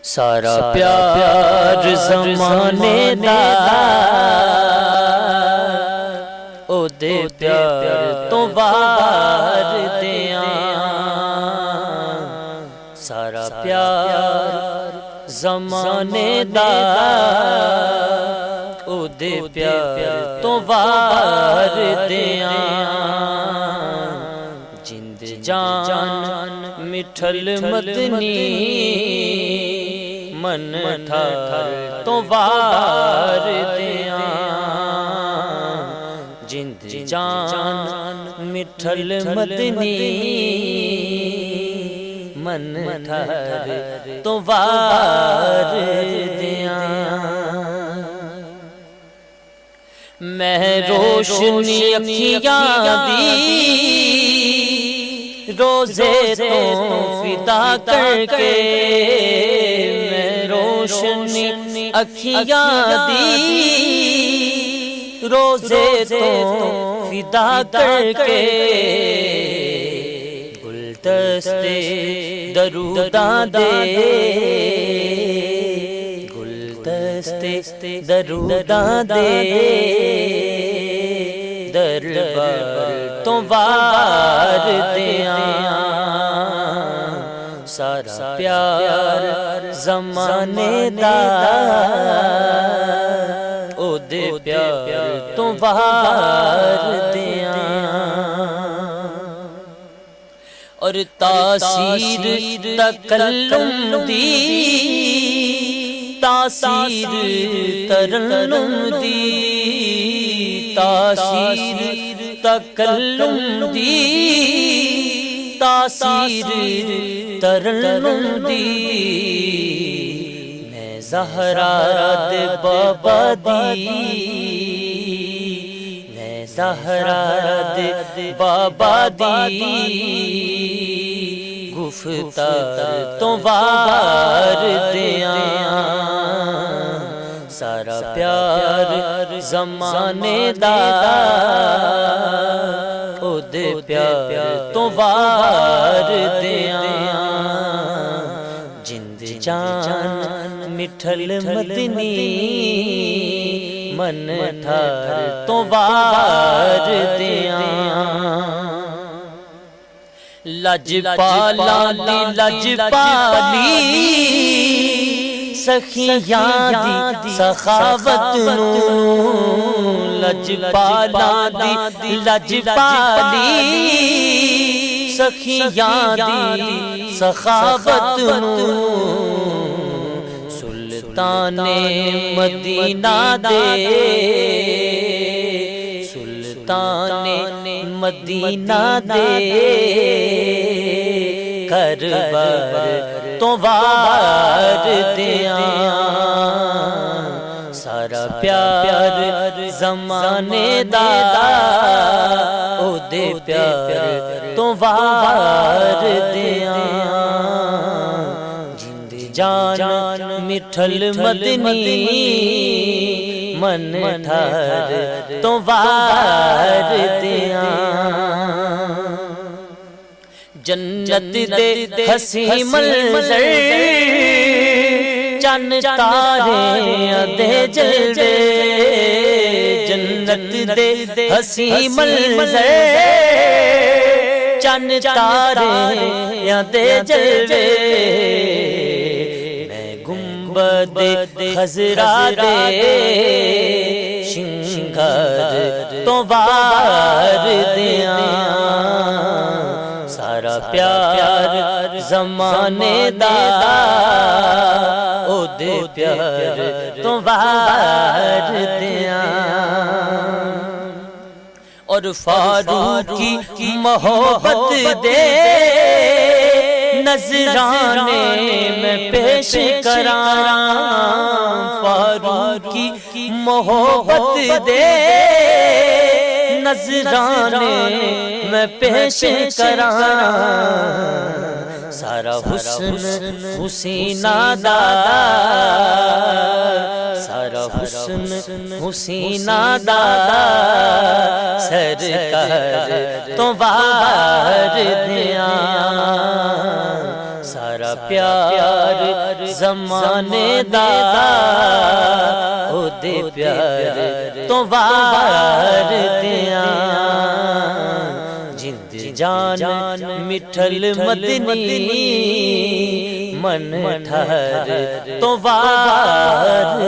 سارا پیار زمانے دا او دے پیار تو وار دیاں سارا پیار زمانے دا او دے پیار تو وار دیاں جند جان مٹھل مدنی من ٹھار تو وار دیاں جند جان مٹھل مدنی من ٹھار تو وار دیاں میں روشنی اکھیاں دی روزے تو فدا کر کے میں روشنی اکھیاں دی روزے تو فدا کر کے گلدستے دروداں دے گلدستے دروداں دے دربار تو وار دیاں سارا پیار زمانے دا او دے پیار تو وار دیاں اور تاثیر تکلم دی تاثیر ترنم دی تاثیر تکلم دی تاثیر ترنم دی میں زہرا دے بابا دی میں زہرا دے بابا دی گفتار تو وار دیاں سارا پیار زمانے دا او دے پیار تو وار دیاں جند جان مٹھل مدنی من ٹھار تو وار دیاں لج پالا دی لج پالی سخیاں دی سخاوت نو لج پالا دی لج پالی سخیاں دی سخاوت نو سلطان مدینہ دے سلطان مدینہ دے کربار تو وار دیاں سارا پیار زمانے دا او دے پیار تو وار دیاں جند جان مٹھل مدنی من ٹھار تو وار دیاں جنت دے حسی منظر چن تارے دے جلوے جنت دے حسی منظر چن تارے دے جلوے میں گنبد خضرا دے شنگار تو وار دیاں سارا پیار زمانے دا او دے پیار تو وار دیاں اور فاروقی محبت دے نذرانے میں پیش کراں فاروقی محبت دے نذرانے میں پیش کراں سارا حسن حسینہ دا سارا حسن حسینہ دا سرکار تو وار دیاں سارا پیار زمانے دا او دے پیار تو وار دیاں جند جان مٹھل مدنی من ٹھہر تو وار